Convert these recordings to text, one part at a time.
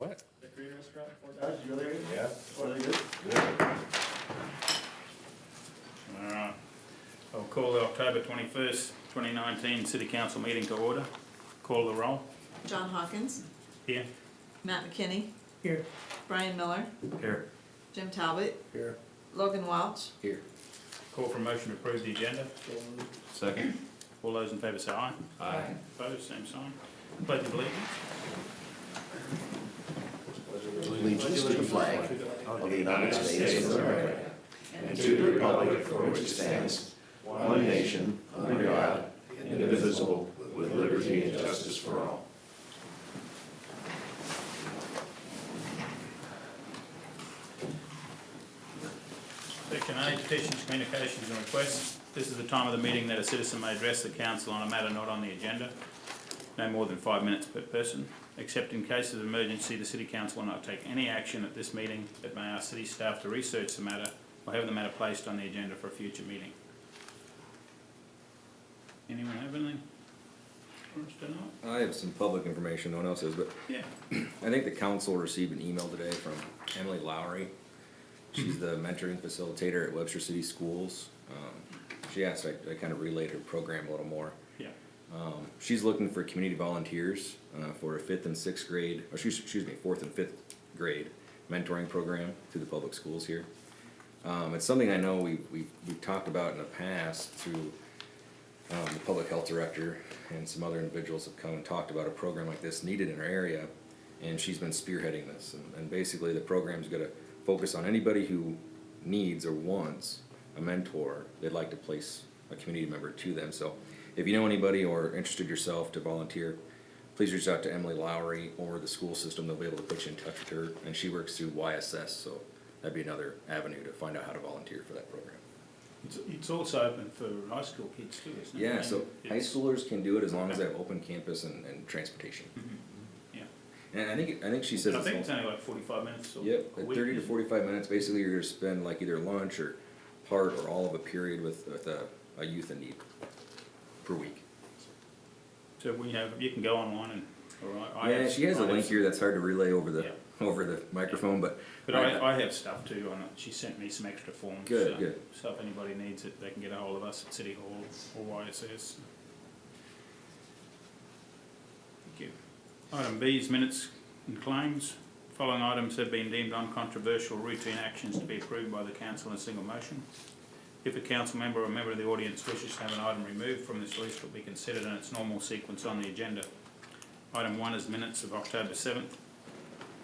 What? The Korean restaurant before guys, you go there? Yeah. What are they good? Good. Alright, I'll call the October 21st, 2019 City Council meeting to order. Call the roll. John Hawkins, Here. Matt McKinney, Here. Brian Miller, Here. Jim Talbot, Here. Logan Welch, Here. Call for a motion to approve the agenda. Second. All those in favour say aye. Aye. Opposed, same sign. Pledge of allegiance. Allegiance to the flag of the United States of America and to the republic for which it stands, one nation, under God, indivisible, with liberty and justice for all. Section A, petitions, communications and requests. This is the time of the meeting that a citizen may address the council on a matter not on the agenda. No more than 5 minutes per person. Except in case of emergency, the City Council will not take any action at this meeting, but may ask city staff to research the matter or have the matter placed on the agenda for a future meeting. Anyone have anything for us tonight? I have some public information, no one else has, but Yeah. I think the council received an email today from Emily Lowry. She's the mentoring facilitator at Webster City Schools. She asked I kind of relayed her program a little more. Yeah. She's looking for community volunteers for a 5th and 6th grade, or excuse me, 4th and 5th grade mentoring program through the public schools here. It's something I know we've talked about in the past through the public health director and some other individuals have come and talked about a program like this needed in our area, and she's been spearheading this. And basically the program's gonna focus on anybody who needs or wants a mentor. They'd like to place a community member to them. So if you know anybody or interested yourself to volunteer, please reach out to Emily Lowry or the school system. They'll be able to put you in touch with her, and she works through YSS, so that'd be another avenue to find out how to volunteer for that program. It's also open for high school kids too, isn't it? Yeah, so high It's- schoolers can do it as long as they have open campus and transportation. Yeah. And I think she says But I think it's also, only like 45 minutes or yep, a at week, 30 to isn't it? 45 minutes. Basically, you're gonna spend like either lunch or part or all of a period with a youth in need per week. So you can go online and, or Yeah, she has a link here that's hard to relay over the Yeah. over the microphone, but But I have stuff too on it. She sent me some extra forms. Good, so, good. So if anybody needs it, they can get a hold of us at City Hall or YSS. Thank you. Item B is minutes and claims. Following items have been deemed uncontroversial routine actions to be approved by the council in a single motion. If a council member or a member of the audience wishes to have an item removed from this list, it will be considered in its normal sequence on the agenda. Item 1 is minutes of October 7th.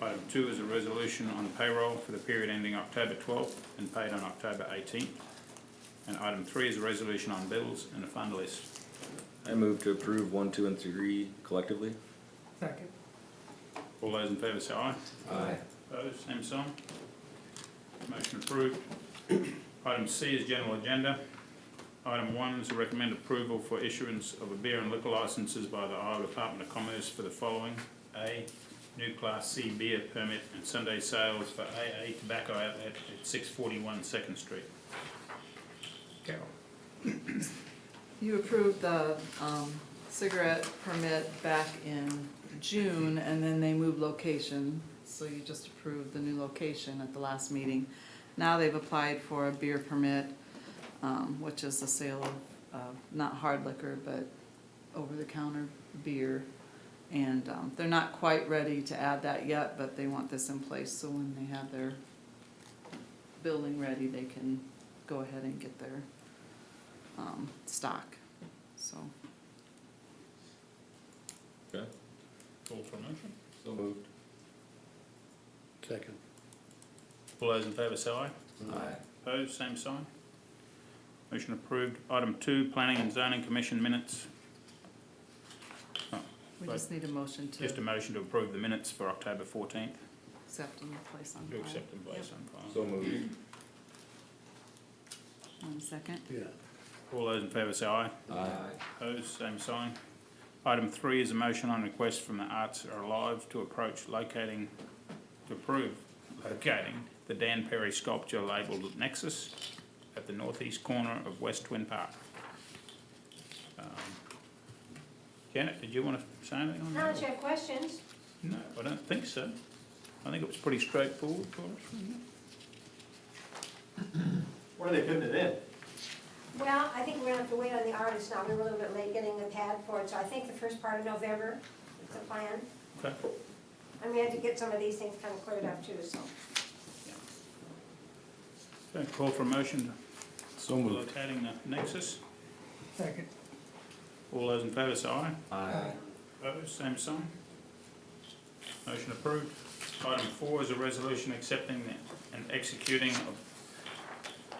Item 2 is a resolution on payroll for the period ending October 12th and paid on October 18th. And item 3 is a resolution on bills and a fund list. I move to approve 1, 2, and 3 collectively. Second. All those in favour say aye. Aye. Opposed, same sign. Motion approved. Item C is general agenda. Item 1 is a recommended approval for issuance of a beer and liquor licences by the Iowa Department of Commerce for the following. A, new Class C beer permit and Sunday sales for AA Tobacco Outlet at 641 2nd Street. Carol. you approved the cigarette permit back in June, and then they moved location, so you just approved the new location at the last meeting. Now they've applied for a beer permit, which is the sale of not hard liquor, but over-the-counter beer. And they're not quite ready to add that yet, but they want this in place, so when they have their building ready, they can go ahead and get their stock, so. Okay. Call for a motion. So moved. Second. All those in favour say aye. Aye. Opposed, same sign. Motion approved. Item 2, Planning and Zoning Commission minutes. Oh, We Right. just need a motion just a to motion to approve the minutes for October 14th. accept and place on To file. accept and place on file. So moved. 1 second. Yeah. All those in favour say aye. Aye. Opposed, same sign. Item 3 is a motion on request from the Arts Are Alive to approve locating the Dan Perry sculpture labelled Nexus at the northeast corner of West Twin Park. Janet, did you want to say anything on that? Unless you have questions. No, I don't think so. I think it was pretty straightforward for us, wasn't it? Where are they putting it in? Well, I think we're gonna have to wait on the artist now. We were a little bit late getting the pad for it, so I think the first part of November is the plan. Okay. And we had to get some of these things kind of cleared up too, so. Okay, call for a motion So locating the nexus. Second. All those in favour say aye. Aye. Opposed, same sign. Motion approved. Item 4 is a resolution accepting and executing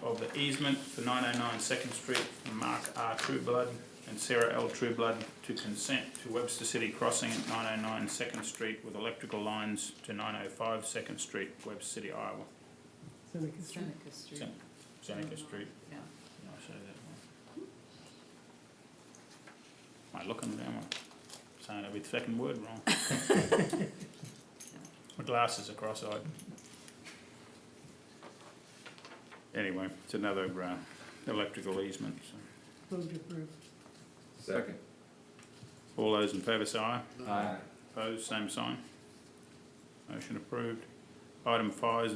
of the easement for 909 Second Street from Mark R. Trueblood and Sarah L. Trueblood to consent to Webster City Crossing at 909 Second Street with electrical lines to 905 Second Street, Webster City, Iowa. Seneca Street. Seneca Street. Yeah. Did I say that wrong? Am I looking down? I'm saying every second word wrong. My glasses are cross-eyed. Anyway, it's another electrical easement. So. Move to approve. Second. All those in favour say aye. Aye. Opposed, same sign. Motion approved. Item 5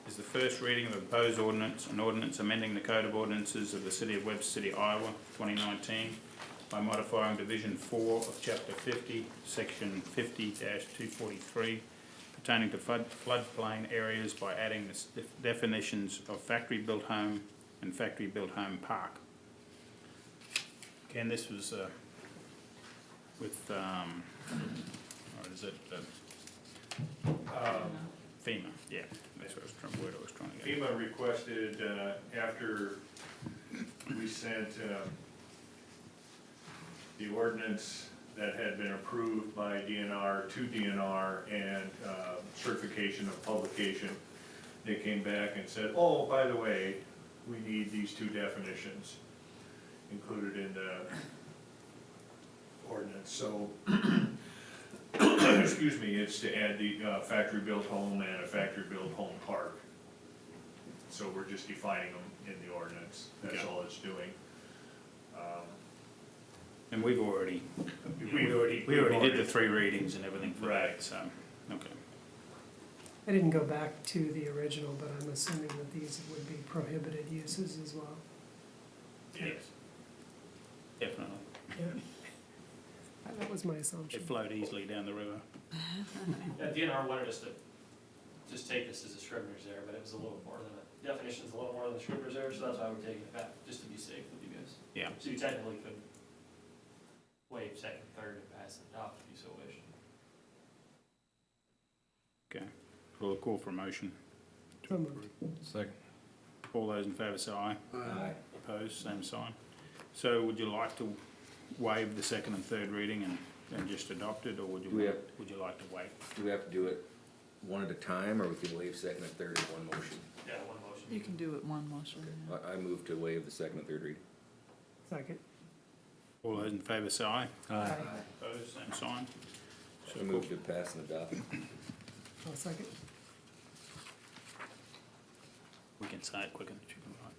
is the first reading of the proposed ordinance, an ordinance amending the Code of Ordinances of the City of Webster City, Iowa, 2019 by modifying Division 4 of Chapter 50, Section 50-243 pertaining to floodplain areas by adding the definitions of factory-built home and factory-built home park. Again, this was with, or is it FEMA? Yeah, that's what word I was trying to get. FEMA requested, after we sent the ordinance that had been approved by DNR to DNR and certification of publication, they came back and said, oh, by the way, we need these two definitions included in the ordinance. So, excuse me, it's to add the factory-built home and a factory-built home park. So we're just defining them in the ordinance. That's Okay. all it's doing. And we already did the 3 readings and everything for that, Right. so, okay. I didn't go back to the original, but I'm assuming that these would be prohibited uses as well. Yes. Definitely. That was my It assumption. flowed easily down the river. Yeah, DNR wanted us to just take this as a scrivener's error, but it was a little more than a, definition's a little more than a scrivener's error, so that's why we're taking it back, just to be safe with you guys. Yeah. So you technically could waive second, third, and pass and adopt if you so wish. Okay. We'll call for a motion. So moved. Second. All those in favour say aye. Aye. Opposed, same sign. So would you like to waive the second and third reading and just adopt it, or would you like to wait? Do we have to do it one at a time, or we can waive second and third in one motion? Yeah, one motion. You can do it one motion. yeah. I move to waive the second and third reading. Second. All those in favour say aye. Aye. Opposed, same sign. I move to pass and adopt. I'll second. We can say it quicker than you can write.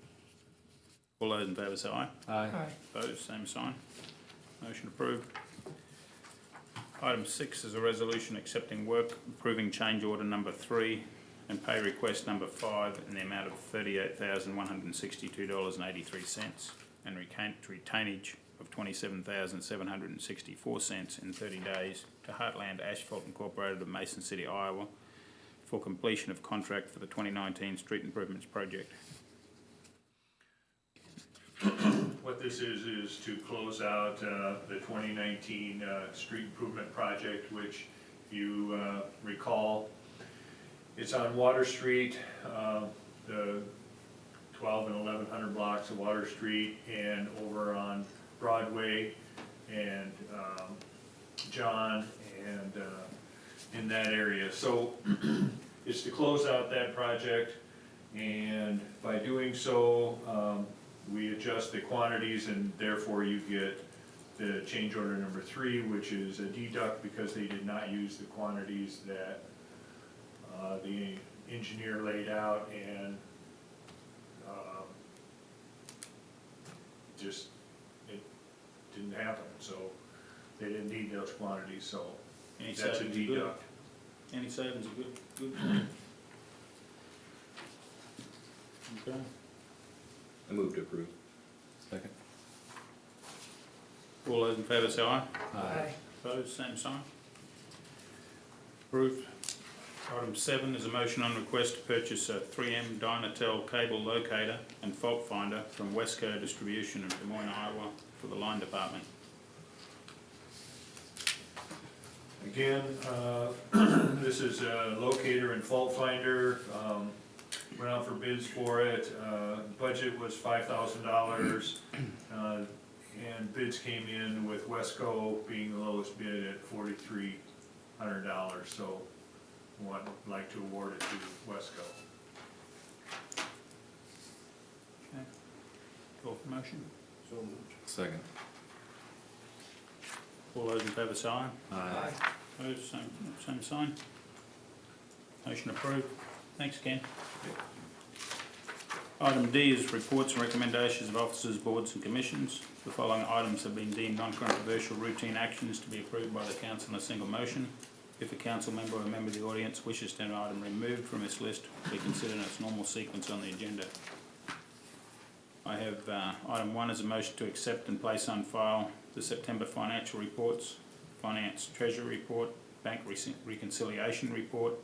All those in favour say aye. Aye. Opposed, same sign. Motion approved. Item 6 is a resolution accepting work, approving change order number 3 and pay request number 5 in the amount of $38,162.83 and retainage of $27,764 in 30 days to Heartland Asphalt Incorporated of Mason City, Iowa for completion of contract for the 2019 street improvements project. What this is to close out the 2019 street improvement project, which you recall, it's on Water Street, the 12 and 1100 blocks of Water Street, and over on Broadway and John, and in that area. So it's to close out that project, and by doing so, we adjust the quantities, and therefore you get the change order number 3, which is a deduct because they did not use the quantities that the engineer laid out, and just, it didn't happen, so they didn't need those quantities, so Any that's a savings good? deduct. Any savings are good? Okay. I move to approve. Second. All those in favour say aye. Aye. Opposed, same sign. Approved. Item 7 is a motion on request to purchase a 3M Dynatel cable locator and fault finder from Webster Distribution in Des Moines, Iowa for the line department. Again, this is a locator and fault finder. Went out for bids for it. Budget was $5,000. And bids came in with Wesco being the lowest bid at $4,300. So would like to award it to Wesco. Okay. Call for motion. So moved. Second. All those in favour say aye. Aye. Opposed, same sign. Motion approved. Thanks, Ken. Item D is reports and recommendations of officers, boards and commissions. The following items have been deemed non-controversial routine actions to be approved by the council in a single motion. If a council member or a member of the audience wishes to have an item removed from this list, it will be considered in its normal sequence on the agenda. I have item 1 is a motion to accept and place on file the September financial reports, finance treasury report, bank reconciliation report,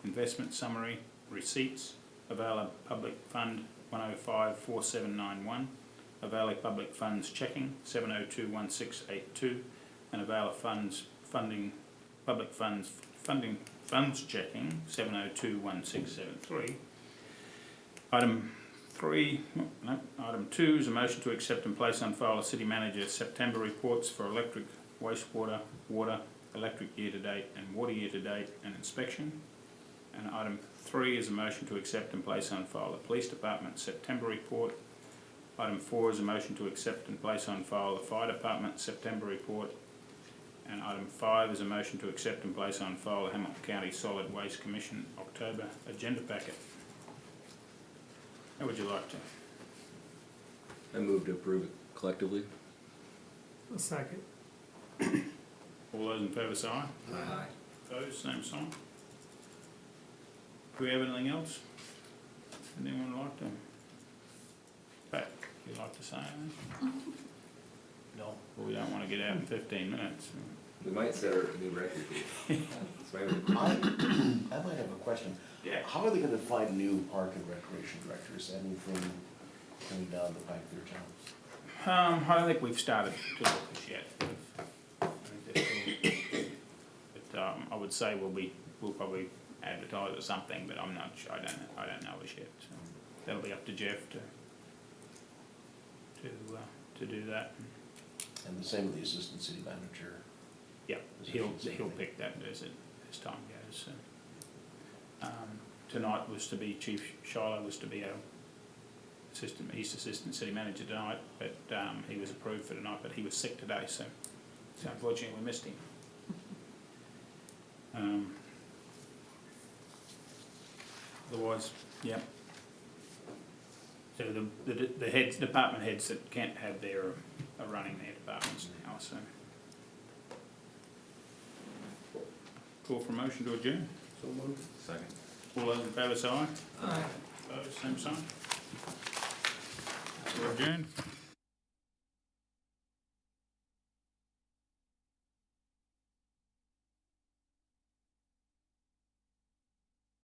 investment summary, receipts, Available Public Fund 1054791, Available Public Funds Checking 7021682, and Available Funds Public Funds Checking 7021673. Item 2 is a motion to accept and place on file the City Manager's September reports for electric, wastewater, water, electric year-to-date and water year-to-date and inspection. And item 3 is a motion to accept and place on file the Police Department September report. Item 4 is a motion to accept and place on file the Fire Department September report. And item 5 is a motion to accept and place on file the Hamilton County Solid Waste Commission October agenda packet. How would you like to? I move to approve it collectively. A second. All those in favour say aye. Aye. Opposed, same sign. Do we have anything else? Anyone like to? Pat, you like to say anything? No. Well, we don't want to get out in 15 minutes. We might set our new record here. I might have a question. Yeah. How are they gonna find new park and recreation directors? Anything coming down the pipe there, John? I don't think we've started to look as yet. I think they're still- But I would say we'll probably advertise or something, but I'm not sure. I don't know as yet. So that'll be up to Jeff to do that. And the same with the assistant city manager. Yeah, he'll pick that as time goes. So, tonight was to be Chief Shiloh was to be our he's assistant city manager tonight, but he was approved for tonight, but he was sick today, so unfortunately we missed him. Otherwise, yeah. So the heads, department heads that can't have are running their departments now, so. Call for a motion to adjourn. So moved. Second. All those in favour say aye. Aye. Opposed, same sign. We're adjourned.